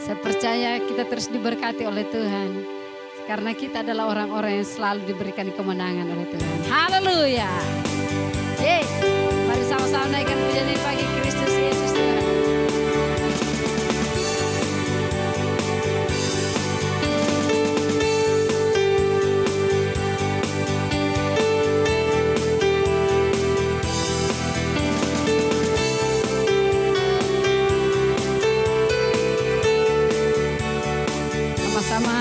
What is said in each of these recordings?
Saya percaya kita terus diberkati oleh Tuhan. Karena kita adalah orang-orang yang selalu diberikan kemenangan oleh Tuhan. Haleluya. Yeay. Mari sama-sama naikkan pujian bagi Kristus Yesus Tuhan. Sama-sama.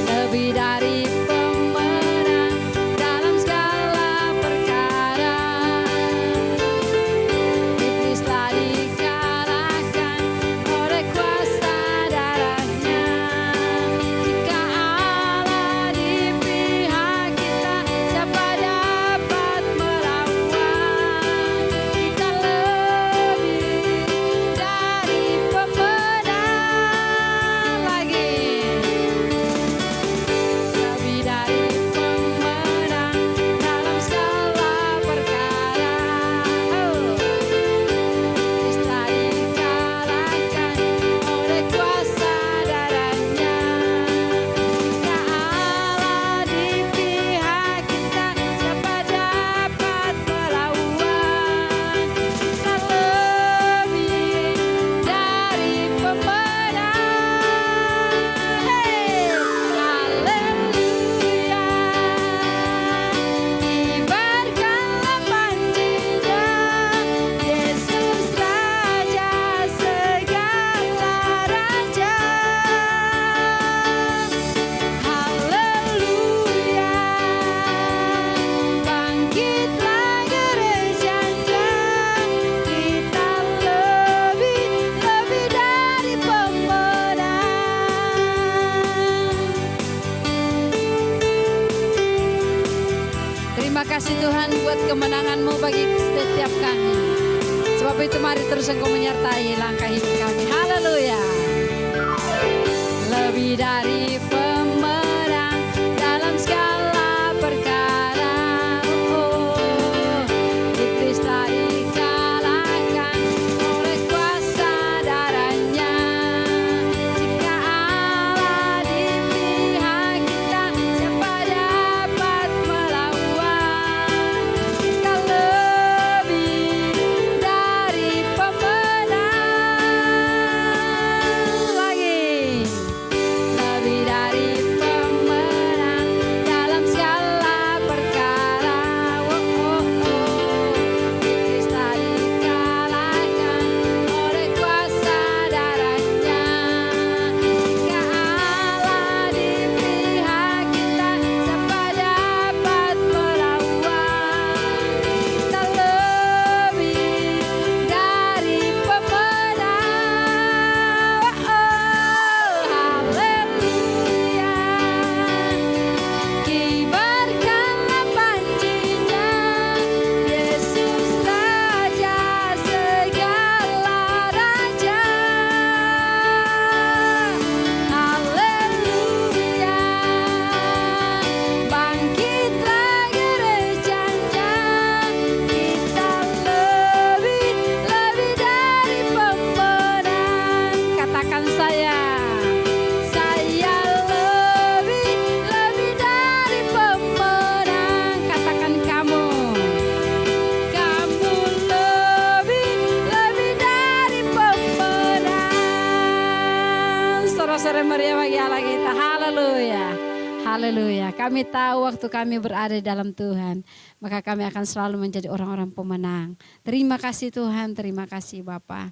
Lebih dari pemenang dalam segala perkara, iblis telah dikalahkan oleh kuasa darahnya. Jika Allah di pihak kita, siapa dapat melawan? Kita lebih dari pemenang lagi. Lebih dari pemenang dalam segala perkara. Iblis telah dikalahkan oleh kuasa darahnya. Jika Allah di pihak kita, siapa dapat melawan? Kita lebih dari pemenang. Haleluya. Kibarkanlah panjinya, Yesus Raja segala raja. Haleluya. Bangkitlah gerejanya, kita lebih dari pemenang. Terima kasih Tuhan buat kemenangan-Mu bagi setiap kami. Sebab itu mari terus Engkau menyertai langkah hidup kami. Haleluya. Lebih dari pemenang dalam segala perkara. Iblis telah dikalahkan oleh kuasa darahnya. Jika Allah di pihak kita, siapa dapat melawan? Kita lebih dari pemenang lagi. Lebih dari pemenang dalam segala perkara. Iblis telah dikalahkan oleh kuasa darahnya. Jika Allah di pihak kita, siapa dapat melawan? Kita lebih dari pemenang. Haleluya. Kibarkanlah panjinya, Yesus Raja segala raja. Haleluya. Bangkitlah gerejanya, kita lebih dari pemenang. Katakan saya lebih dari pemenang. Katakan kamu lebih dari pemenang. Saudara-saudara meriah bagi Allah kita. Haleluya. Haleluya. Kami tahu waktu kami berada di dalam Tuhan, maka kami akan selalu menjadi orang-orang pemenang. Terima kasih Tuhan, terima kasih Bapa.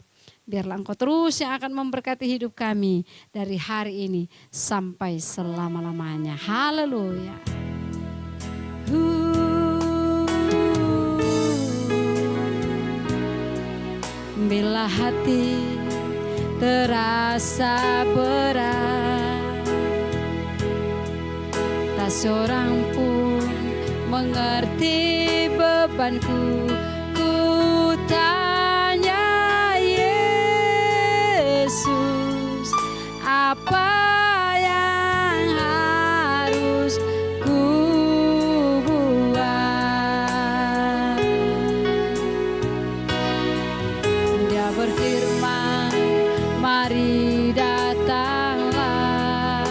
Biarlah Engkau terus yang akan memberkati hidup kami dari hari ini sampai selama-lamanya. Haleluya. Bila hati terasa berat, tak seorang pun mengerti bebanku. Ku tanya Yesus, apa yang harus ku buat? Dia berfirman, mari datanglah.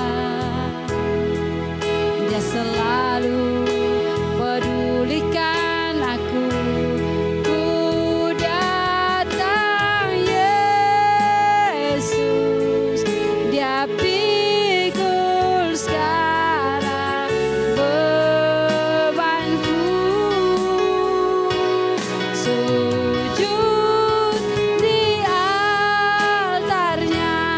Dia selalu pedulikan aku. Ku datang Yesus, Dia pikul segala bebanku. Sujud di altarnya,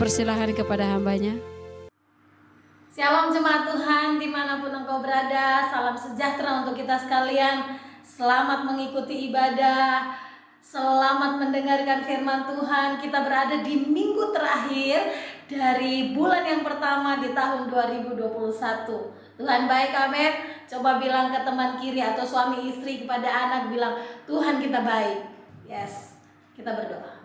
dipersilahkan kepada hambanya. Shalom jemaat Tuhan dimanapun engkau berada, salam sejahtera untuk kita sekalian. Selamat mengikuti ibadah, selamat mendengarkan firman Tuhan. Kita berada di minggu terakhir dari bulan yang pertama di tahun 2021. Tuhan baik, amin. Coba bilang ke teman kiri atau suami istri, kepada anak, bilang Tuhan kita baik. Yes, kita berdoa.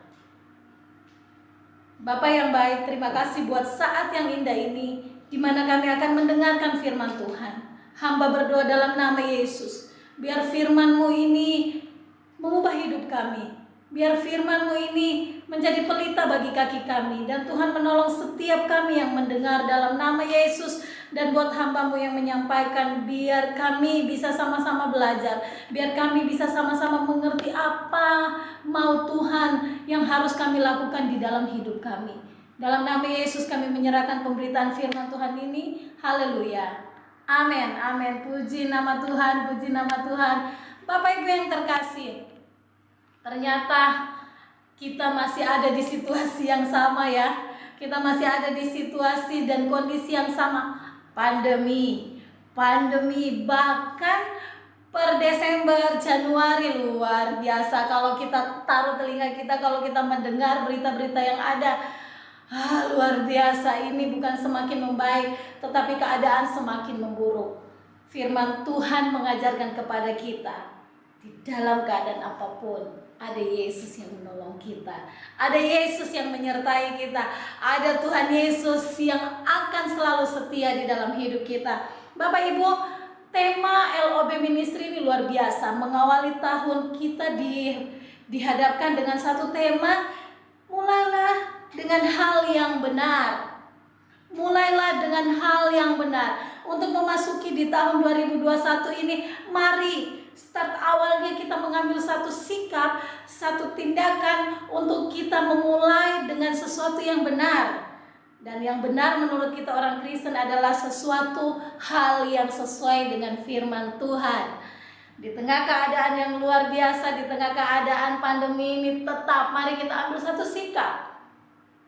Bapak yang baik, terima kasih buat saat yang indah ini, di mana kami akan mendengarkan firman Tuhan. Hamba berdoa dalam nama Yesus, biar firman-Mu ini mengubah hidup kami. Biar firman-Mu ini menjadi pelita bagi kaki kami. Dan Tuhan menolong setiap kami yang mendengar dalam nama Yesus. Dan buat hamba-Mu yang menyampaikan, biar kami bisa sama-sama belajar. Biar kami bisa sama-sama mengerti apa mau Tuhan yang harus kami lakukan di dalam hidup kami. Dalam nama Yesus kami menyerahkan pemberitaan firman Tuhan ini. Haleluya. Amin. Amin. Puji nama Tuhan. Puji nama Tuhan. Bapak Ibu yang terkasih, ternyata kita masih ada di situasi yang sama ya. Kita masih ada di situasi dan kondisi yang sama. Pandemi. Bahkan per Desember, Januari luar biasa. Kalau kita taruh telinga kita, kalau kita mendengar berita-berita yang ada, luar biasa. Ini bukan semakin membaik, tetapi keadaan semakin memburuk. Firman Tuhan mengajarkan kepada kita, di dalam keadaan apapun, ada Yesus yang menolong kita. Ada Yesus yang menyertai kita. Ada Tuhan Yesus yang akan selalu setia di dalam hidup kita. Bapak Ibu, tema LOB Ministry ini luar biasa. Mengawali tahun kita dihadapkan dengan satu tema, mulailah dengan hal yang benar. Mulailah dengan hal yang benar. Untuk memasuki di tahun 2021 ini, mari start awalnya kita mengambil satu sikap, satu tindakan untuk kita memulai dengan sesuatu yang benar. Dan yang benar menurut kita orang Kristen adalah sesuatu hal yang sesuai dengan firman Tuhan. Di tengah keadaan yang luar biasa, di tengah keadaan pandemi ini, tetap mari kita ambil satu sikap.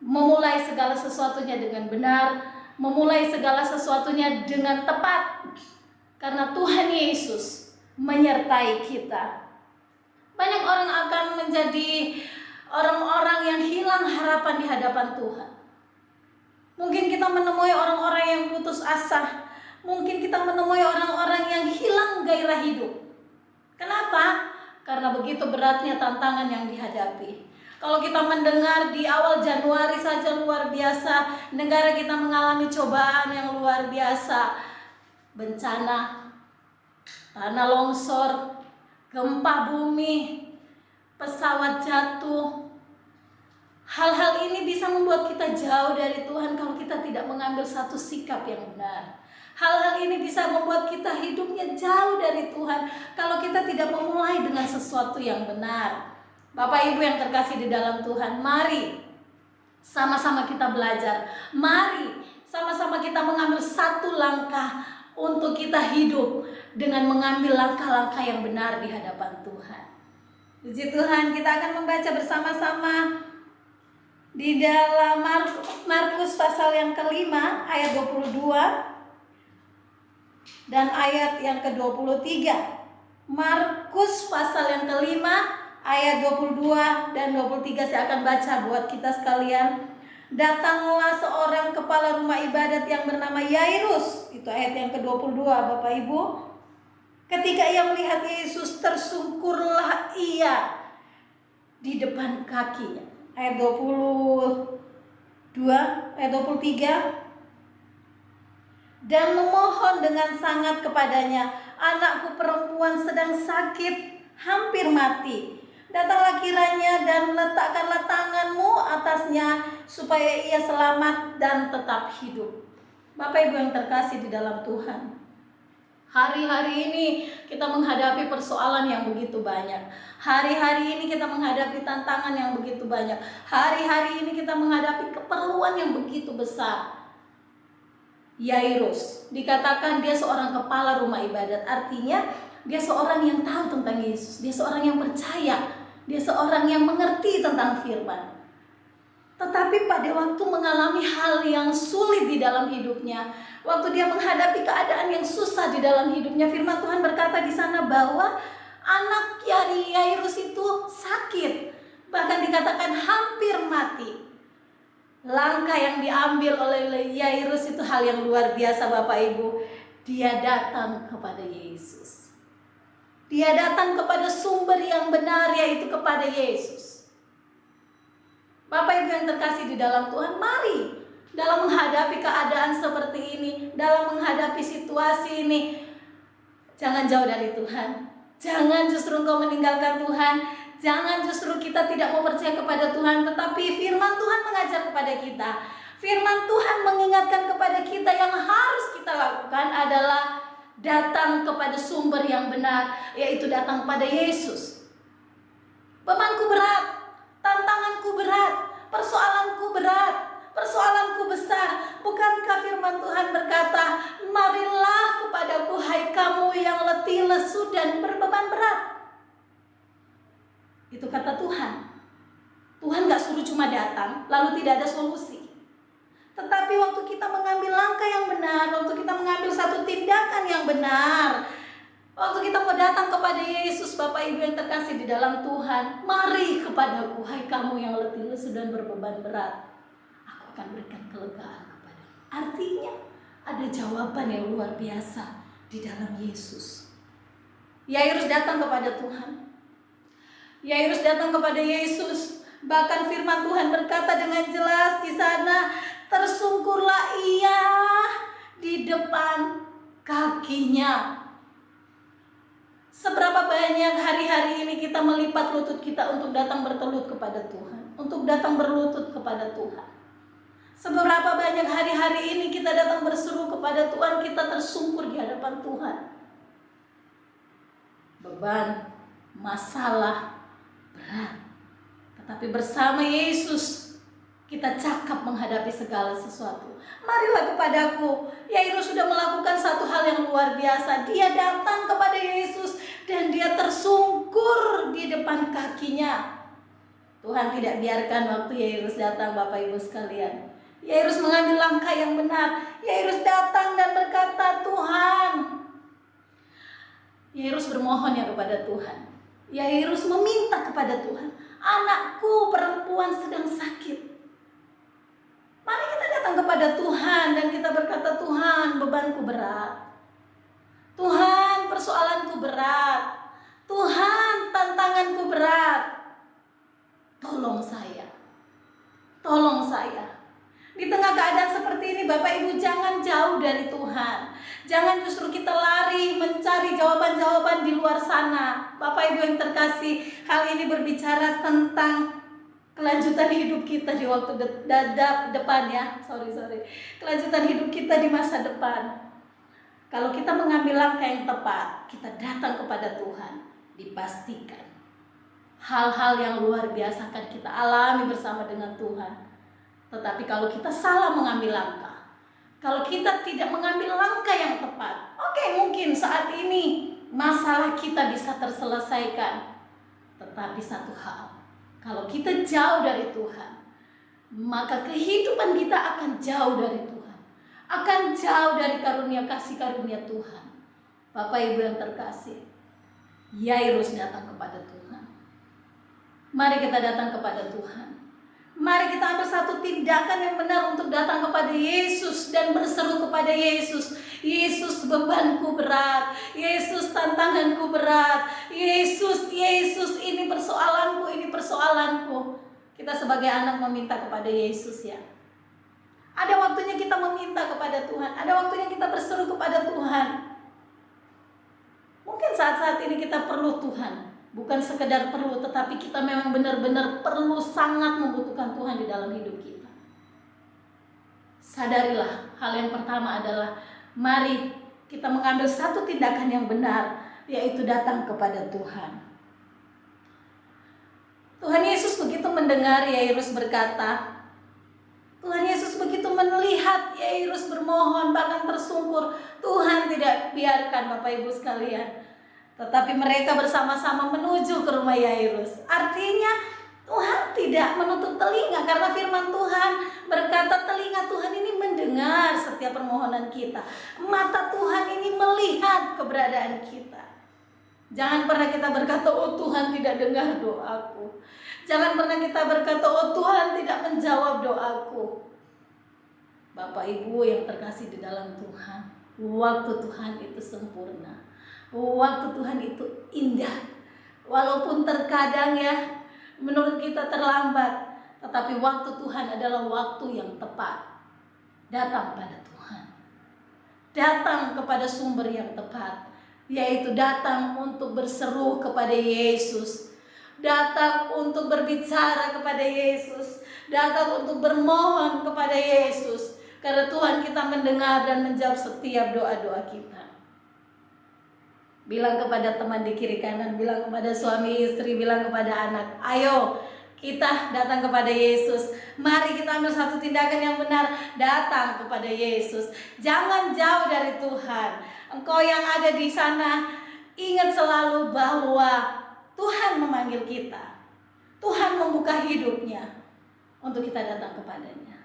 Memulai segala sesuatunya dengan benar, memulai segala sesuatunya dengan tepat. Karena Tuhan Yesus menyertai kita. Banyak orang akan menjadi orang-orang yang hilang harapan di hadapan Tuhan. Mungkin kita menemui orang-orang yang putus asa. Mungkin kita menemui orang-orang yang hilang gairah hidup. Kenapa? Karena begitu beratnya tantangan yang dihadapi. Kalau kita mendengar di awal Januari saja luar biasa, negara kita mengalami cobaan yang luar biasa. Bencana, tanah longsor, gempa bumi, pesawat jatuh. Hal-hal ini bisa membuat kita jauh dari Tuhan kalau kita tidak mengambil satu sikap yang benar. Hal-hal ini bisa membuat kita hidupnya jauh dari Tuhan kalau kita tidak memulai dengan sesuatu yang benar. Bapak Ibu yang terkasih di dalam Tuhan, mari sama-sama kita belajar. Mari sama-sama kita mengambil satu langkah untuk kita hidup dengan mengambil langkah-langkah yang benar di hadapan Tuhan. Puji Tuhan, kita akan membaca bersama-sama di dalam Markus pasal yang kelima ayat 22 dan ayat yang ke-23. Markus pasal yang kelima ayat 22 dan 23 saya akan baca buat kita sekalian. Datanglah seorang kepala rumah ibadat yang bernama Yairus. Itu ayat yang ke-22 Bapak Ibu. Ketika ia melihat Yesus, tersungkurlah ia di depan kakinya. Ayat 22, ayat 23. Dan memohon dengan sangat kepadanya, anakku perempuan sedang sakit, hampir mati. Datanglah kiranya dan letakkanlah tanganmu atasnya supaya ia selamat dan tetap hidup. Bapak Ibu yang terkasih di dalam Tuhan, hari-hari ini kita menghadapi persoalan yang begitu banyak. Hari-hari ini kita menghadapi tantangan yang begitu banyak. Hari-hari ini kita menghadapi keperluan yang begitu besar. Yairus dikatakan dia seorang kepala rumah ibadat, artinya dia seorang yang tahu tentang Yesus. Dia seorang yang percaya. Dia seorang yang mengerti tentang firman. Tetapi pada waktu mengalami hal yang sulit di dalam hidupnya, waktu dia menghadapi keadaan yang susah di dalam hidupnya, firman Tuhan berkata di sana bahwa anak Yairus itu sakit, bahkan dikatakan hampir mati. Langkah yang diambil oleh Yairus itu hal yang luar biasa, Bapak Ibu. Dia datang kepada Yesus. Dia datang kepada sumber yang benar, yaitu kepada Yesus. Bapak Ibu yang terkasih di dalam Tuhan, mari dalam menghadapi keadaan seperti ini, dalam menghadapi situasi ini, jangan jauh dari Tuhan. Jangan justru engkau meninggalkan Tuhan. Jangan justru kita tidak mau percaya kepada Tuhan. Tetapi firman Tuhan mengajar kepada kita. Firman Tuhan mengingatkan kepada kita yang harus kita lakukan adalah datang kepada sumber yang benar, yaitu datang kepada Yesus. Bebanku berat, tantanganku berat, persoalanku berat, persoalanku besar. Bukankah firman Tuhan berkata, marilah kepadaku hai kamu yang letih, lesu, dan berbeban berat. Itu kata Tuhan. Tuhan gak suruh cuma datang lalu tidak ada solusi. Tetapi waktu kita mengambil langkah yang benar, waktu kita mengambil satu tindakan yang benar, waktu kita mau datang kepada Yesus, Bapak Ibu yang terkasih di dalam Tuhan, mari kepadaku hai kamu yang letih, lesu, dan berbeban berat, aku akan berikan kelegaan kepadamu. Artinya ada jawaban yang luar biasa di dalam Yesus. Yairus datang kepada Tuhan. Yairus datang kepada Yesus. Bahkan firman Tuhan berkata dengan jelas di sana, tersungkurlah ia di depan kakinya. Seberapa banyak hari-hari ini kita melipat lutut kita untuk datang bertelut kepada Tuhan, untuk datang berlutut kepada Tuhan. Seberapa banyak hari-hari ini kita datang berseru kepada Tuhan, kita tersungkur di hadapan Tuhan. Beban, masalah, berat. Tetapi bersama Yesus kita cakap menghadapi segala sesuatu. Marilah kepadaku. Yairus sudah melakukan satu hal yang luar biasa. Dia datang kepada Yesus dan dia tersungkur di depan kakinya. Tuhan tidak biarkan waktu Yairus datang, Bapak Ibu sekalian. Yairus mengambil langkah yang benar. Yairus datang dan berkata, Tuhan. Yairus bermohon ya kepada Tuhan. Yairus meminta kepada Tuhan, anakku perempuan sedang sakit. Mari kita datang kepada Tuhan dan kita berkata, Tuhan, bebanku berat. Tuhan, persoalanku berat. Tuhan, tantanganku berat. Tolong saya. Tolong saya. Di tengah keadaan seperti ini, Bapak Ibu, jangan jauh dari Tuhan. Jangan justru kita lari mencari jawaban-jawaban di luar sana. Bapak Ibu yang terkasih, hal ini berbicara tentang kelanjutan hidup kita di waktu depan ya. Kelanjutan hidup kita di masa depan. Kalau kita mengambil langkah yang tepat, kita datang kepada Tuhan, dipastikan hal-hal yang luar biasa akan kita alami bersama dengan Tuhan. Tetapi kalau kita salah mengambil langkah, kalau kita tidak mengambil langkah yang tepat, oke, mungkin saat ini masalah kita bisa terselesaikan. Tetapi satu hal, kalau kita jauh dari Tuhan, maka kehidupan kita akan jauh dari Tuhan, akan jauh dari karunia kasih karunia Tuhan. Bapak Ibu yang terkasih, Yairus datang kepada Tuhan. Mari kita datang kepada Tuhan. Mari kita ambil satu tindakan yang benar untuk datang kepada Yesus dan berseru kepada Yesus. Yesus, bebanku berat. Yesus, tantanganku berat. Yesus, ini persoalanku, ini persoalanku. Kita sebagai anak meminta kepada Yesus ya. Ada waktunya kita meminta kepada Tuhan. Ada waktunya kita berseru kepada Tuhan. Mungkin saat-saat ini kita perlu Tuhan. Bukan sekedar perlu, tetapi kita memang benar-benar perlu, sangat membutuhkan Tuhan di dalam hidup kita. Sadarilah, hal yang pertama adalah mari kita mengambil satu tindakan yang benar, yaitu datang kepada Tuhan. Tuhan Yesus begitu mendengar Yairus berkata, Tuhan Yesus begitu melihat Yairus bermohon, bahkan tersungkur. Tuhan tidak biarkan, Bapak Ibu sekalian. Tetapi mereka bersama-sama menuju ke rumah Yairus. Artinya Tuhan tidak menutup telinga, karena firman Tuhan berkata telinga Tuhan ini mendengar setiap permohonan kita. Mata Tuhan ini melihat keberadaan kita. Jangan pernah kita berkata, oh Tuhan tidak dengar doaku. Jangan pernah kita berkata, oh Tuhan tidak menjawab doaku. Bapak Ibu yang terkasih di dalam Tuhan, waktu Tuhan itu sempurna. Waktu Tuhan itu indah. Walaupun terkadang ya menurut kita terlambat, tetapi waktu Tuhan adalah waktu yang tepat. Datang pada Tuhan, datang kepada sumber yang tepat, yaitu datang untuk berseru kepada Yesus, datang untuk berbicara kepada Yesus, datang untuk bermohon kepada Yesus. Karena Tuhan kita mendengar dan menjawab setiap doa-doa kita. Bilang kepada teman di kiri kanan, bilang kepada suami istri, bilang kepada anak, ayo kita datang kepada Yesus. Mari kita ambil satu tindakan yang benar, datang kepada Yesus. Jangan jauh dari Tuhan. Engkau yang ada di sana, ingat selalu bahwa Tuhan memanggil kita. Tuhan membuka hidupnya untuk kita datang kepadanya.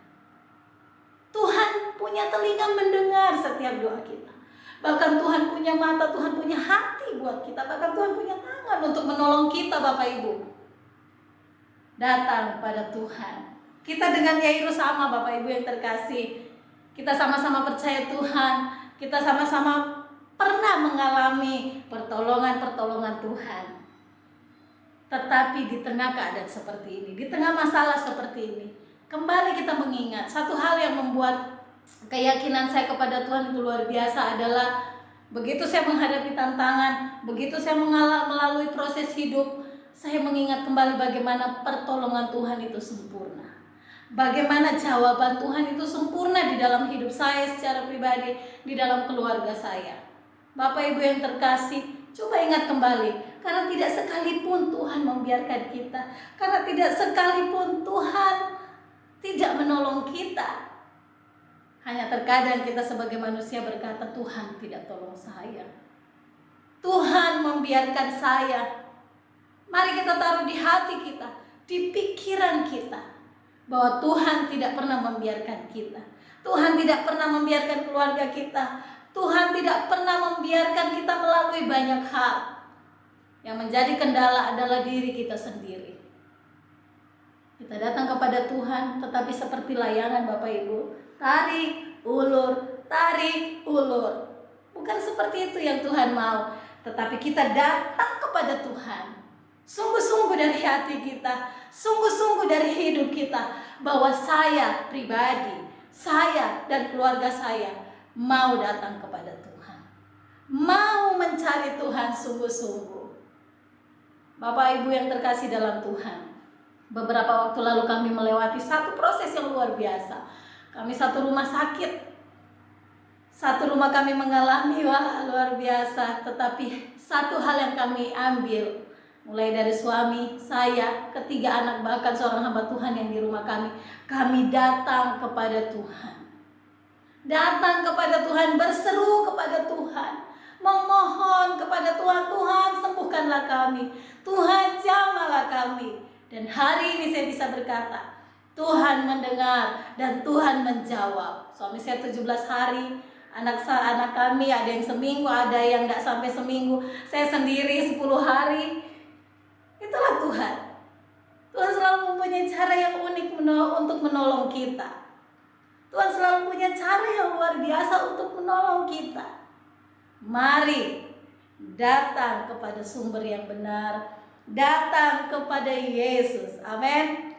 Tuhan punya telinga mendengar setiap doa kita. Bahkan Tuhan punya mata, Tuhan punya hati buat kita. Bahkan Tuhan punya tangan untuk menolong kita, Bapak Ibu. Datang pada Tuhan. Kita dengan Yairus sama, Bapak Ibu yang terkasih. Kita sama-sama percaya Tuhan. Kita sama-sama pernah mengalami pertolongan-pertolongan Tuhan. Tetapi di tengah keadaan seperti ini, di tengah masalah seperti ini, kembali kita mengingat satu hal yang membuat keyakinan saya kepada Tuhan itu luar biasa adalah begitu saya menghadapi tantangan, begitu saya melalui proses hidup, saya mengingat kembali bagaimana pertolongan Tuhan itu sempurna. Bagaimana jawaban Tuhan itu sempurna di dalam hidup saya secara pribadi, di dalam keluarga saya. Bapak Ibu yang terkasih, coba ingat kembali, karena tidak sekalipun Tuhan membiarkan kita, karena tidak sekalipun Tuhan tidak menolong kita. Hanya terkadang kita sebagai manusia berkata, Tuhan tidak tolong saya, Tuhan membiarkan saya. Mari kita taruh di hati kita, di pikiran kita, bahwa Tuhan tidak pernah membiarkan kita. Tuhan tidak pernah membiarkan keluarga kita. Tuhan tidak pernah membiarkan kita melalui banyak hal. Yang menjadi kendala adalah diri kita sendiri. Kita datang kepada Tuhan, tetapi seperti layangan, Bapak Ibu, tarik, ulur, tarik, ulur. Bukan seperti itu yang Tuhan mau. Tetapi kita datang kepada Tuhan, sungguh-sungguh dari hati kita, sungguh-sungguh dari hidup kita, bahwa saya pribadi, saya dan keluarga saya mau datang kepada Tuhan, mau mencari Tuhan sungguh-sungguh. Bapak Ibu yang terkasih dalam Tuhan, beberapa waktu lalu kami melewati satu proses yang luar biasa. Kami satu rumah sakit, satu rumah kami mengalami, wah luar biasa. Tetapi satu hal yang kami ambil, mulai dari suami, saya, ketiga anak, bahkan seorang hamba Tuhan yang di rumah kami datang kepada Tuhan. Datang kepada Tuhan, berseru kepada Tuhan, memohon kepada Tuhan, Tuhan sembuhkanlah kami, Tuhan jamahlah kami. Dan hari ini saya bisa berkata, Tuhan mendengar dan Tuhan menjawab. Suami saya 17 hari, anak kami ada yang seminggu, ada yang gak sampai seminggu, saya sendiri 10 hari. Itulah Tuhan. Tuhan selalu mempunyai cara yang unik untuk menolong kita. Tuhan selalu punya cara yang luar biasa untuk menolong kita. Mari datang kepada sumber yang benar, datang kepada Yesus. Amin.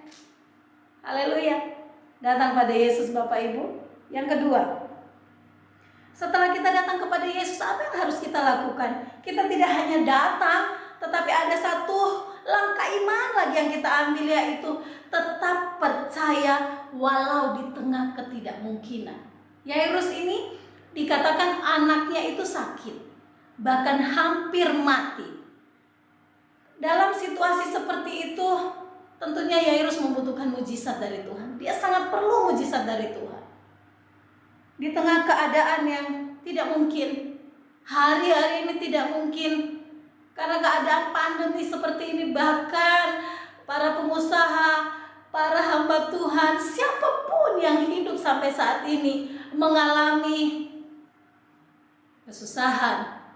Haleluya. Datang pada Yesus, Bapak Ibu. Yang kedua, setelah kita datang kepada Yesus, apa yang harus kita lakukan? Kita tidak hanya datang, tetapi ada satu langkah iman lagi yang kita ambil, yaitu tetap percaya walau di tengah ketidakmungkinan. Yairus ini dikatakan anaknya itu sakit, bahkan hampir mati. Dalam situasi seperti itu, tentunya Yairus membutuhkan mujizat dari Tuhan. Dia sangat perlu mujizat dari Tuhan. Di tengah keadaan yang tidak mungkin, hari-hari ini tidak mungkin, karena keadaan pandemi seperti ini, bahkan para pengusaha Tuhan, siapapun yang hidup sampai saat ini mengalami kesusahan,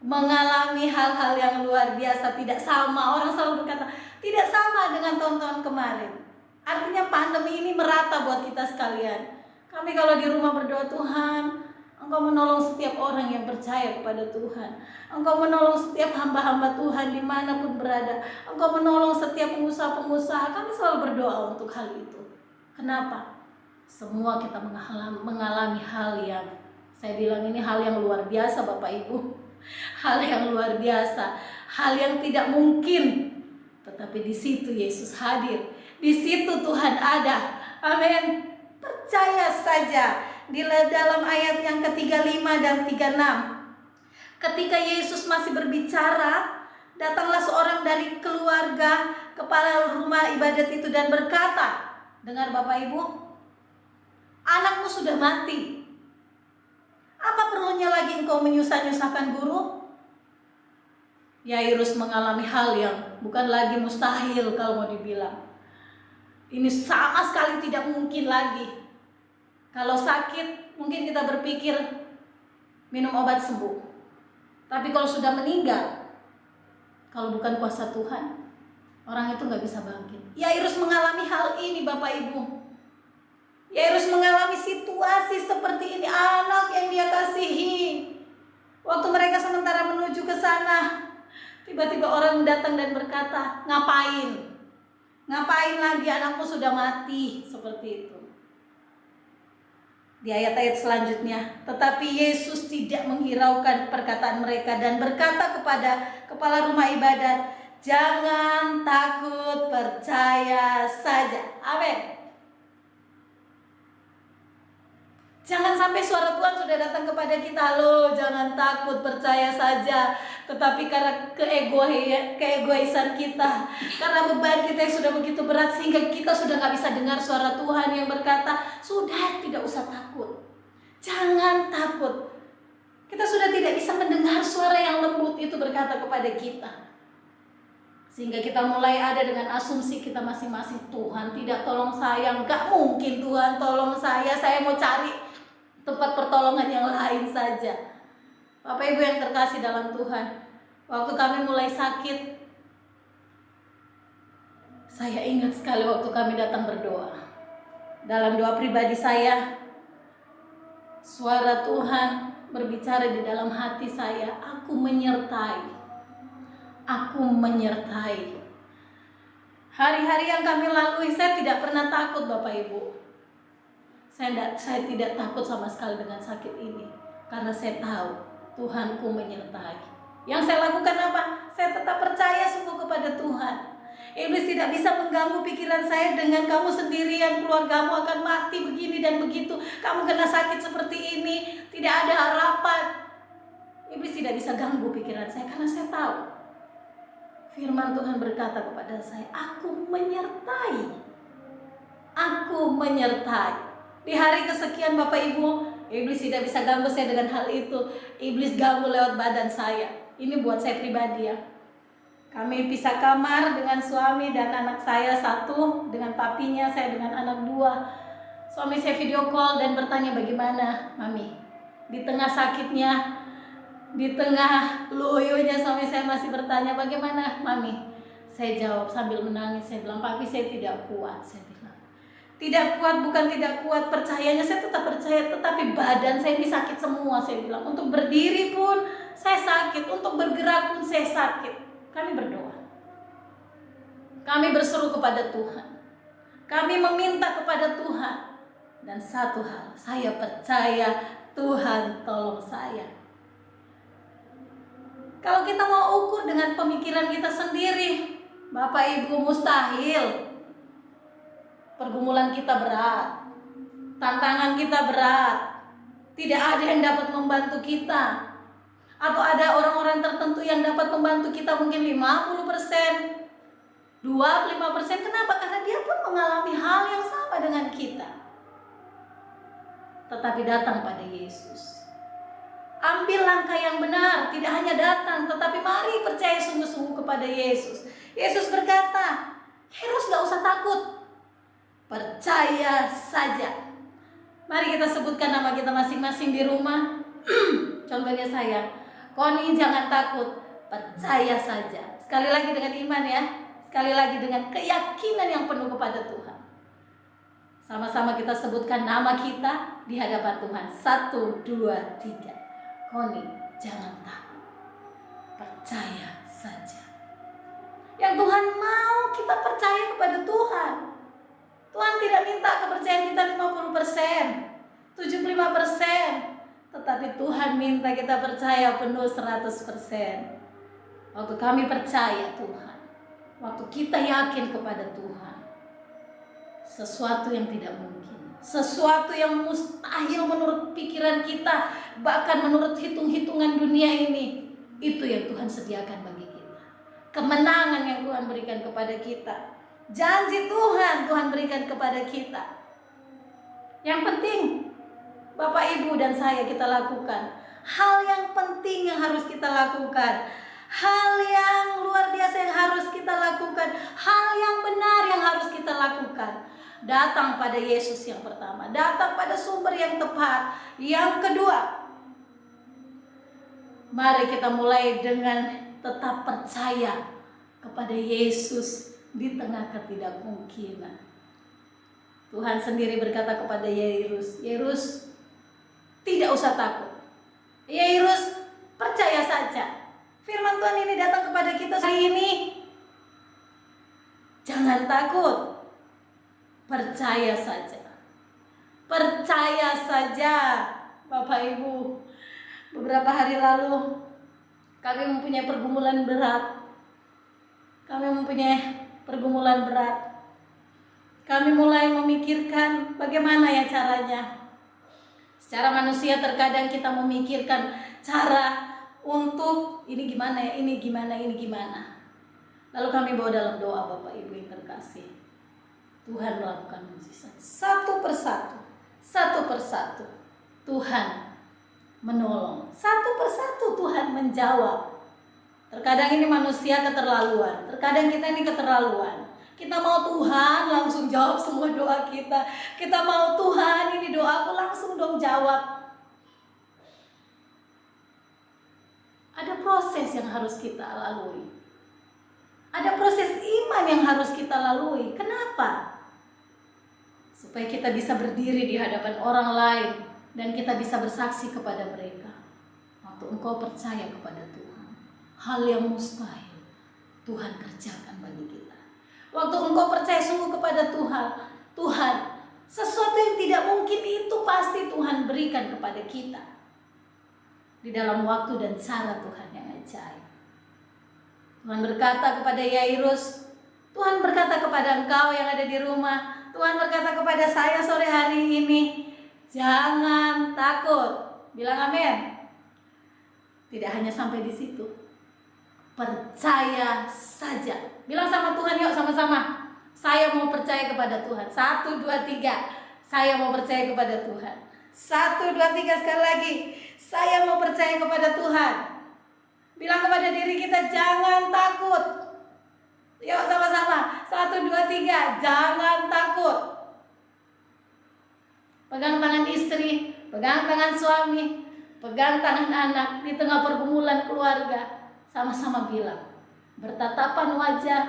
mengalami hal-hal yang luar biasa, tidak sama. Orang selalu berkata, tidak sama dengan tahun-tahun kemarin. Artinya pandemi ini merata buat kita sekalian. Kami kalau di rumah berdoa, Tuhan, Engkau menolong setiap orang yang percaya kepada Tuhan. Engkau menolong setiap hamba-hamba Tuhan dimanapun berada. Engkau menolong setiap pengusaha-pengusaha. Kami selalu berdoa untuk hal itu. Kenapa? Semua kita mengalami hal yang, saya bilang ini hal yang luar biasa Bapak Ibu. Hal yang luar biasa. Hal yang tidak mungkin. Tetapi di situ Yesus hadir. Di situ Tuhan ada. Amin. Percaya saja. Di dalam ayat yang ke-35 dan 36, ketika Yesus masih berbicara, datanglah seorang dari keluarga kepala rumah ibadat itu dan berkata, dengar Bapak Ibu, anakmu sudah mati. Apa perlunya lagi engkau menyusah-nyusahkan guru? Yairus mengalami hal yang bukan lagi mustahil kalau mau dibilang. Ini sama sekali tidak mungkin lagi. Kalau sakit, mungkin kita berpikir minum obat sembuh. Tapi kalau sudah meninggal, kalau bukan kuasa Tuhan, orang itu nggak bisa bangkit. Yairus mengalami hal ini Bapak Ibu. Yairus mengalami situasi seperti ini, anak yang dia kasihi. Waktu mereka sementara menuju ke sana, tiba-tiba orang datang dan berkata, ngapain? Ngapain lagi, anakmu sudah mati. Seperti itu. Di ayat-ayat selanjutnya, tetapi Yesus tidak menghiraukan perkataan mereka dan berkata kepada kepala rumah ibadat, jangan takut, percaya saja. Amin. Jangan sampai suara Tuhan sudah datang kepada kita, loh jangan takut, percaya saja. Tetapi karena keegoisan kita, karena beban kita yang sudah begitu berat, sehingga kita sudah gak bisa dengar suara Tuhan yang berkata, sudah tidak usah takut, jangan takut. Kita sudah tidak bisa mendengar suara yang lembut itu berkata kepada kita. Sehingga kita mulai ada dengan asumsi kita masing-masing, Tuhan tidak tolong saya, gak mungkin Tuhan tolong saya mau cari tempat pertolongan yang lain saja. Bapak Ibu yang terkasih dalam Tuhan, waktu kami mulai sakit, saya ingat sekali waktu kami datang berdoa. Dalam doa pribadi saya, suara Tuhan berbicara di dalam hati saya, aku menyertai. Aku menyertai. Hari-hari yang kami lalui, saya tidak pernah takut Bapak Ibu. Saya tidak takut sama sekali dengan sakit ini, karena saya tahu Tuhanku menyertai. Yang saya lakukan apa? Saya tetap percaya sungguh kepada Tuhan. Iblis tidak bisa mengganggu pikiran saya dengan kamu sendirian, keluargamu akan mati begini dan begitu, kamu kena sakit seperti ini, tidak ada harapan. Iblis tidak bisa ganggu pikiran saya, karena saya tahu firman Tuhan berkata kepada saya, aku menyertai. Aku menyertai. Di hari kesekian Bapak Ibu, iblis tidak bisa ganggu saya dengan hal itu. Iblis ganggu lewat badan saya. Ini buat saya pribadi ya. Kami pisah kamar dengan suami dan anak saya satu, dengan papinya, saya dengan anak dua. Suami saya video call dan bertanya, bagaimana Mami? Di tengah sakitnya, di tengah loyonya, suami saya masih bertanya, bagaimana Mami? Saya jawab sambil menangis, saya bilang, Papi saya tidak kuat. Saya bilang, tidak kuat, bukan tidak kuat, percayanya saya tetap percaya, tetapi badan saya ini sakit semua. Saya bilang, untuk berdiri pun saya sakit, untuk bergerak pun saya sakit. Kami berdoa, kami berseru kepada Tuhan, kami meminta kepada Tuhan. Dan satu hal, saya percaya Tuhan tolong saya. Kalau kita mau ukur dengan pemikiran kita sendiri, Bapak Ibu, mustahil. Pergumulan kita berat, tantangan kita berat, tidak ada yang dapat membantu kita. Atau ada orang-orang tertentu yang dapat membantu kita mungkin 50%, 25%. Kenapa? Karena dia pun mengalami hal yang sama dengan kita. Tetapi datang pada Yesus. Ambil langkah yang benar, tidak hanya datang, tetapi mari percaya sungguh-sungguh kepada Yesus. Yesus berkata, Yairus gak usah takut. Percaya percaya saja. Mari kita sebutkan nama kita masing-masing di rumah. Contohnya saya, Koni, jangan takut, percaya saja. Sekali lagi dengan iman ya. Sekali lagi dengan keyakinan yang penuh kepada Tuhan. Sama-sama kita sebutkan nama kita di hadapan Tuhan. 1, 2, 3. Koni, jangan takut, percaya saja. Yang Tuhan mau kita percaya kepada Tuhan. Tuhan tidak minta kepercayaan kita 50%, 75%, tetapi Tuhan minta kita percaya penuh 100%. Waktu kami percaya Tuhan, waktu kita yakin kepada Tuhan, sesuatu yang tidak mungkin, sesuatu yang mustahil menurut pikiran kita, bahkan menurut hitung-hitungan dunia ini, itu yang Tuhan sediakan bagi kita. Kemenangan yang Tuhan berikan kepada kita, janji Tuhan berikan kepada kita. Yang penting Bapak, Ibu, dan saya kita lakukan hal yang penting yang harus kita lakukan, hal yang luar biasa yang harus kita lakukan, hal yang benar yang harus kita lakukan. Datang pada Yesus yang pertama, datang pada sumber yang tepat. Yang kedua, mari kita mulai dengan tetap percaya kepada Yesus di tengah ketidakmungkinan. Tuhan sendiri berkata kepada Yairus, Yairus, tidak usah takut. Yairus, percaya saja. Firman Tuhan ini datang kepada kita hari ini. Jangan takut, percaya saja. Percaya saja, Bapak Ibu. Beberapa hari lalu kami mempunyai pergumulan berat. Kami mulai memikirkan bagaimana ya caranya. Secara manusia terkadang kita memikirkan cara untuk ini gimana ya, ini gimana. Lalu kami bawa dalam doa, Bapak Ibu yang terkasih. Tuhan melakukan mukjizat satu persatu. Tuhan menolong satu persatu, Tuhan menjawab. Terkadang ini manusia keterlaluan, terkadang kita ini keterlaluan. Kita mau Tuhan langsung jawab semua doa kita. Kita mau Tuhan ini doaku langsung dong jawab. Ada proses yang harus kita lalui. Ada proses iman yang harus kita lalui. Kenapa? Supaya kita bisa berdiri di hadapan orang lain dan kita bisa bersaksi kepada mereka. Waktu engkau percaya kepada Tuhan, hal yang mustahil Tuhan kerjakan bagi kita. Waktu engkau percaya sungguh kepada Tuhan, sesuatu yang tidak mungkin itu pasti Tuhan berikan kepada kita di dalam waktu dan cara Tuhan yang ajaib. Tuhan berkata kepada Yairus, Tuhan berkata kepada engkau yang ada di rumah, Tuhan berkata kepada saya sore hari ini, jangan takut. Bilang amin. Tidak hanya sampai di situ, percaya saja. Bilang sama Tuhan yuk sama-sama. Saya mau percaya kepada Tuhan. 1, 2, 3. Saya mau percaya kepada Tuhan. 1, 2, 3 sekali lagi. Saya mau percaya kepada Tuhan. Bilang kepada diri kita, jangan takut. Yuk sama-sama. 1, 2, 3. Jangan takut. Pegang tangan istri, pegang tangan suami, pegang tangan anak di tengah pergumulan keluarga. Sama-sama bilang, bertatapan wajah,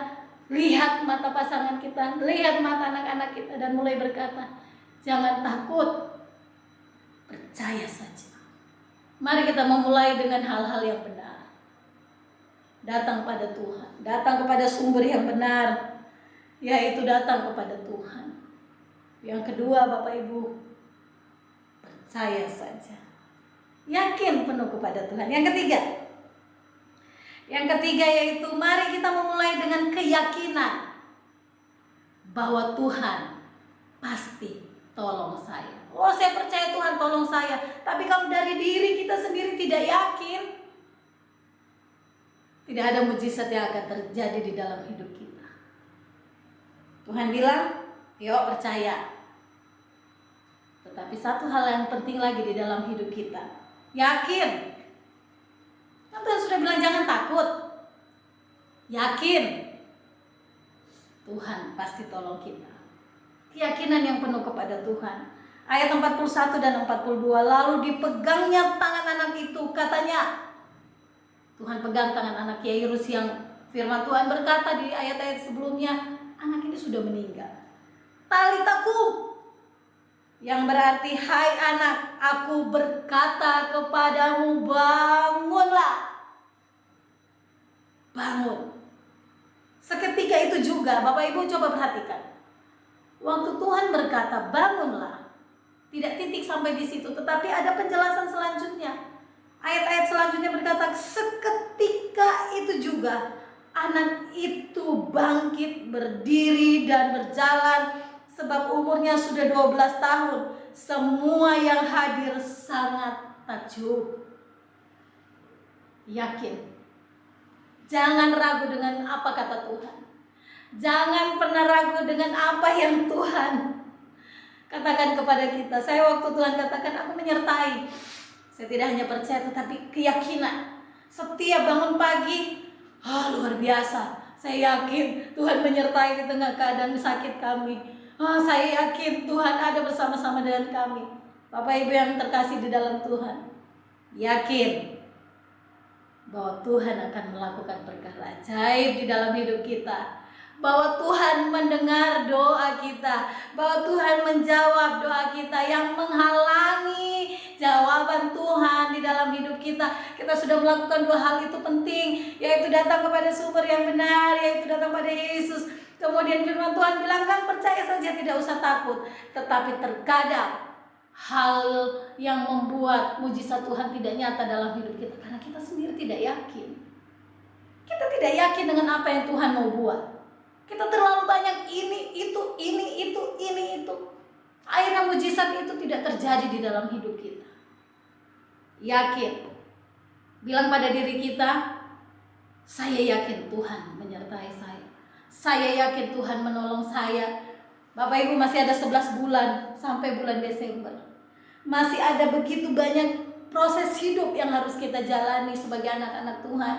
lihat mata pasangan kita, lihat mata anak-anak kita, dan mulai berkata, jangan takut, percaya saja. Mari kita memulai dengan hal-hal yang benar. Datang pada Tuhan, datang kepada sumber yang benar, yaitu datang kepada Tuhan. Yang kedua, Bapak Ibu, percaya saja. Yakin penuh kepada Tuhan. Yang ketiga yaitu mari kita memulai dengan keyakinan bahwa Tuhan pasti tolong saya. Oh, saya percaya Tuhan tolong saya. Tapi kalau dari diri kita sendiri tidak yakin, tidak ada mujizat yang akan terjadi di dalam hidup kita. Tuhan bilang, yuk percaya. Tetapi satu hal yang penting lagi di dalam hidup kita, yakin. Kan Tuhan sudah bilang jangan takut. Yakin Tuhan pasti tolong kita. keyakinan yang penuh kepada Tuhan. Ayat 41 dan 42, lalu dipegangnya tangan anak itu, katanya Tuhan pegang tangan anak Yairus yang firman Tuhan berkata di ayat-ayat sebelumnya, anak ini sudah meninggal. Talita kum, yang berarti hai anak, aku berkata kepadamu, bangunlah. Bangun. Seketika itu juga, Bapak Ibu coba perhatikan. Waktu Tuhan berkata bangunlah, tidak titik sampai di situ, tetapi ada penjelasan selanjutnya. Ayat-ayat selanjutnya berkata, seketika itu juga anak itu bangkit, berdiri dan berjalan, sebab umurnya sudah 12 tahun. Semua yang hadir sangat takjub. Yakin. Jangan ragu dengan apa kata Tuhan. Jangan pernah ragu dengan apa yang Tuhan katakan kepada kita. Saya waktu Tuhan katakan, aku menyertai. Saya tidak hanya percaya tetapi keyakinan. Setiap bangun pagi, luar biasa. Saya yakin Tuhan menyertai di tengah keadaan sakit kami. Saya yakin Tuhan ada bersama-sama dengan kami. Bapak Ibu yang terkasih di dalam Tuhan, yakin bahwa Tuhan akan melakukan perkara ajaib di dalam hidup kita, bahwa Tuhan mendengar doa kita, bahwa Tuhan menjawab doa kita. Yang menghalangi jawaban Tuhan di dalam hidup kita, kita sudah melakukan 2 hal itu penting, yaitu datang kepada sumber yang benar, yaitu datang pada Yesus. Kemudian firman Tuhan bilang, kan percaya saja, tidak usah takut. Tetapi terkadang hal yang membuat mujizat Tuhan tidak nyata dalam hidup kita karena kita sendiri tidak yakin. Kita tidak yakin dengan apa yang Tuhan mau buat. Kita terlalu banyak ini itu. Akhirnya mujizat itu tidak terjadi di dalam hidup kita. Yakin. Bilang pada diri kita, saya yakin Tuhan menyertai saya. Saya yakin Tuhan menolong saya. Bapak Ibu, masih ada 11 bulan sampai bulan Desember. Masih ada begitu banyak proses hidup yang harus kita jalani sebagai anak-anak Tuhan.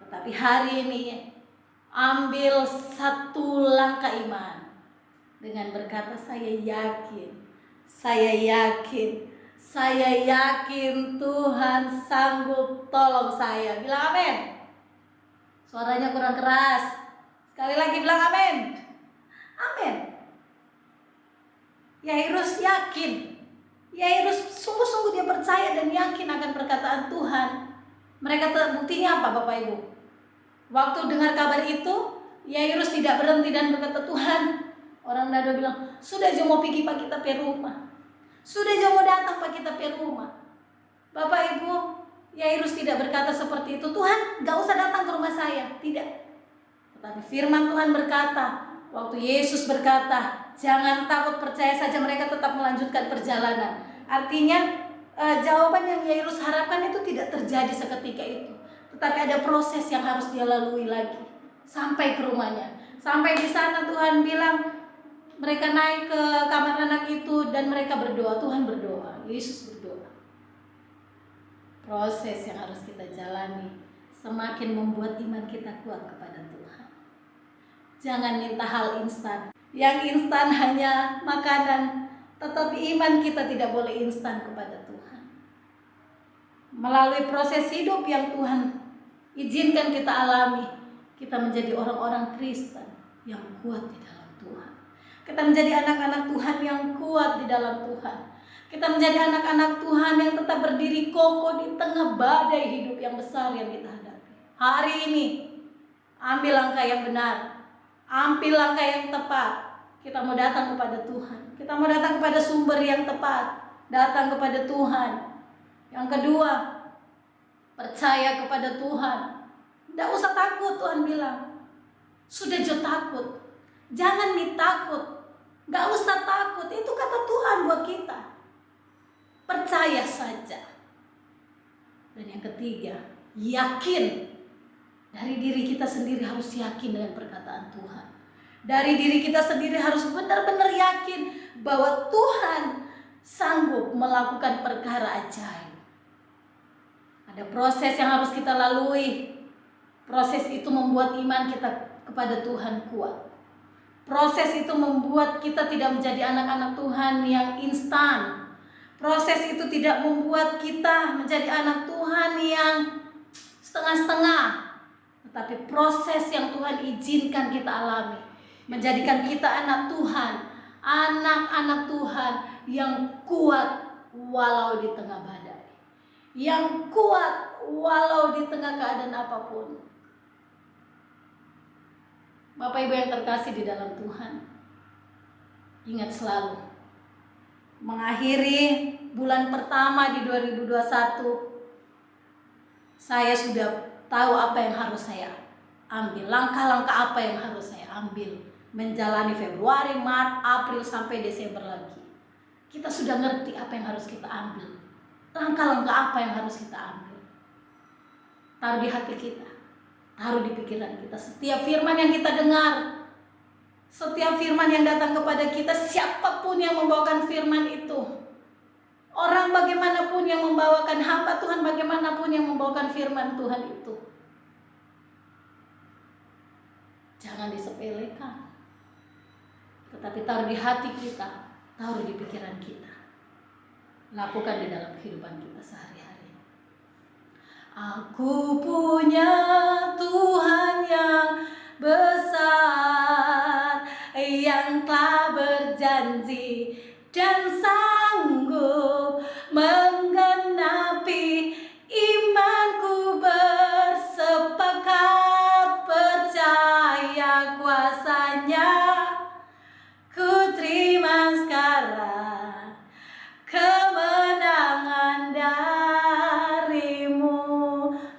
Tetapi hari ini ambil satu langkah iman dengan berkata, saya yakin Tuhan sanggup tolong saya. Bilang amin. Suaranya kurang keras. Sekali lagi bilang amin. Amin. Yairus yakin. Yairus sungguh-sungguh dia percaya dan yakin akan perkataan Tuhan. Mereka terbuktinya apa, Bapak Ibu? Waktu dengar kabar itu, Yairus tidak berhenti dan berkata, Tuhan, orang Nado bilang, sudah aja mau pergi Pak kita ke rumah. Sudah aja mau datang Pak kita ke rumah. Bapak Ibu, Yairus tidak berkata seperti itu, Tuhan gak usah datang ke rumah saya. Tidak. Tetapi firman Tuhan berkata, waktu Yesus berkata, jangan takut, percaya saja, mereka tetap melanjutkan perjalanan. Artinya jawaban yang Yairus harapkan itu tidak terjadi seketika itu. Tetapi ada proses yang harus dia lalui lagi sampai ke rumahnya. Sampai di sana Tuhan bilang, mereka naik ke kamar anak itu dan mereka berdoa. Tuhan berdoa, Yesus berdoa. Proses yang harus kita jalani semakin membuat iman kita kuat kepada Tuhan. Jangan minta hal instan. Yang instan hanya makanan, tetapi iman kita tidak boleh instan kepada Tuhan. Melalui proses hidup yang Tuhan izinkan kita alami, kita menjadi orang-orang Kristen yang kuat di dalam Tuhan. Kita menjadi anak-anak Tuhan yang kuat di dalam Tuhan. Kita menjadi anak-anak Tuhan yang tetap berdiri kokoh di tengah badai hidup yang besar yang kita hadapi. Hari ini, ambil langkah yang benar. Ambil langkah yang tepat. Kita mau datang kepada Tuhan. Kita mau datang kepada sumber yang tepat. Datang kepada Tuhan. Yang kedua, percaya kepada Tuhan. Tidak usah takut, Tuhan bilang. Sudah jauh takut. Jangan takut. Gak usah takut. Itu kata Tuhan buat kita. Percaya saja. Dan yang ketiga, yakin. Dari diri kita sendiri harus yakin dengan perkataan Tuhan. Dari diri kita sendiri harus benar-benar yakin bahwa Tuhan sanggup melakukan perkara ajaib. Ada proses yang harus kita lalui. Proses itu membuat iman kita kepada Tuhan kuat. Proses itu membuat kita tidak menjadi anak-anak Tuhan yang instan. Proses itu tidak membuat kita menjadi anak Tuhan yang setengah-setengah. Tetapi proses yang Tuhan izinkan kita alami menjadikan kita anak Tuhan, anak-anak Tuhan yang kuat walau di tengah badai, yang kuat walau di tengah keadaan apapun. Bapak Ibu yang terkasih di dalam Tuhan, ingat selalu, mengakhiri bulan pertama di 2021, saya sudah tahu apa yang harus saya ambil, langkah-langkah apa yang harus saya ambil, menjalani Februari, Maret, April sampai Desember lagi. Kita sudah ngerti apa yang harus kita ambil, langkah-langkah apa yang harus kita ambil. Taruh di hati kita, taruh di pikiran kita. Setiap firman yang kita dengar, setiap firman yang datang kepada kita, siapapun yang membawakan firman itu, orang bagaimanapun yang membawakan, hamba Tuhan bagaimanapun yang membawakan firman Tuhan itu, jangan disepelekan, tetapi taruh di hati kita, taruh di pikiran kita, lakukan di dalam kehidupan kita sehari-hari. Aku punya Tuhan yang besar, yang telah berjanji dan sanggup menggenapi imanku, bersepakat percaya kuasanya. Ku terima sekarang kemenangan darimu.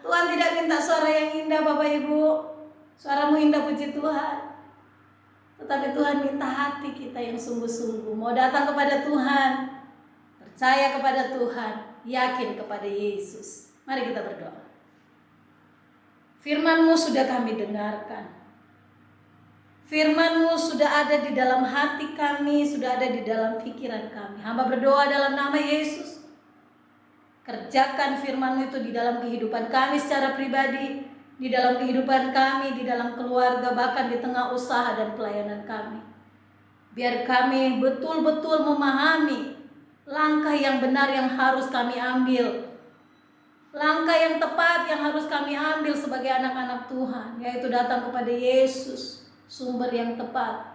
Tuhan tidak minta suara yang indah Bapak Ibu, suaramu indah puji Tuhan, tetapi Tuhan minta hati kita yang sungguh-sungguh mau datang kepada Tuhan, percaya kepada Tuhan, yakin kepada Yesus. Mari kita berdoa. Firman-Mu sudah kami dengarkan, Firman-Mu sudah ada di dalam hati kami, sudah ada di dalam pikiran kami. Hamba berdoa dalam nama Yesus, kerjakan firman-Mu itu di dalam kehidupan kami secara pribadi, di dalam kehidupan kami, di dalam keluarga, bahkan di tengah usaha dan pelayanan kami. Biar kami betul-betul memahami langkah yang benar yang harus kami ambil, langkah yang tepat yang harus kami ambil sebagai anak-anak Tuhan, yaitu datang kepada Yesus, sumber yang tepat.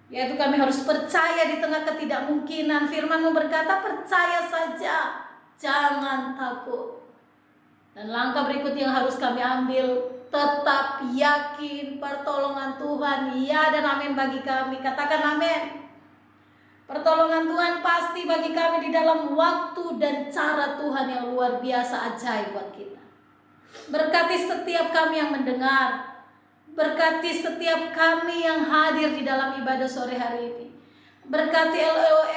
Yaitu kami harus percaya di tengah ketidakmungkinan. Firman-Mu berkata, percaya saja, jangan takut. Dan langkah berikut yang harus kami ambil, tetap yakin pertolongan Tuhan, ya dan amin bagi kami. Katakan amin. Pertolongan Tuhan pasti bagi kami di dalam waktu dan cara Tuhan yang luar biasa ajaib buat kita. Berkati setiap kami yang mendengar, berkati setiap kami yang hadir di dalam ibadah sore hari ini. Berkati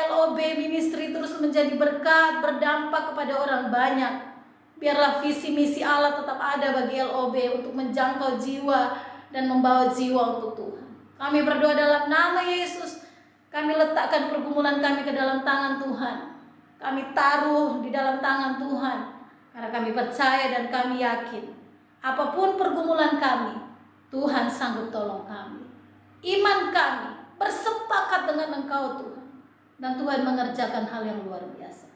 LOB Ministry terus menjadi berkat, berdampak kepada orang banyak. Biarlah visi misi Allah tetap ada bagi LOB untuk menjangkau jiwa dan membawa jiwa untuk Tuhan. Kami berdoa dalam nama Yesus. Kami letakkan pergumulan kami ke dalam tangan Tuhan. Kami taruh di dalam tangan Tuhan, karena kami percaya dan kami yakin, apapun pergumulan kami, Tuhan sanggup tolong kami. Iman kami bersepakat dengan Engkau Tuhan, dan Tuhan mengerjakan hal yang luar biasa.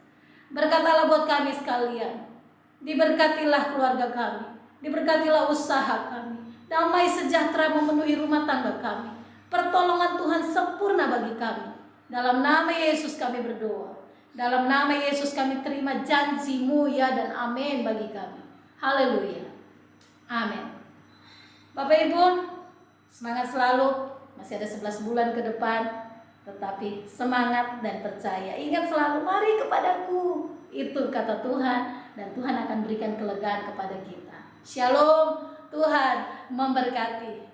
Berkatalah buat kami sekalian, diberkatilah keluarga kami, diberkatilah usaha kami, damai sejahtera memenuhi rumah tangga kami, pertolongan Tuhan sempurna bagi kami. Dalam nama Yesus kami berdoa, dalam nama Yesus kami terima janji-Mu ya dan amin bagi kami. Haleluya, amin. Bapak Ibu, semangat selalu. Masih ada 11 bulan ke depan, tetapi semangat dan percaya. Ingat selalu, mari kepadaku, itu kata Tuhan, dan Tuhan akan berikan kelegaan kepada kita. Shalom, Tuhan memberkati.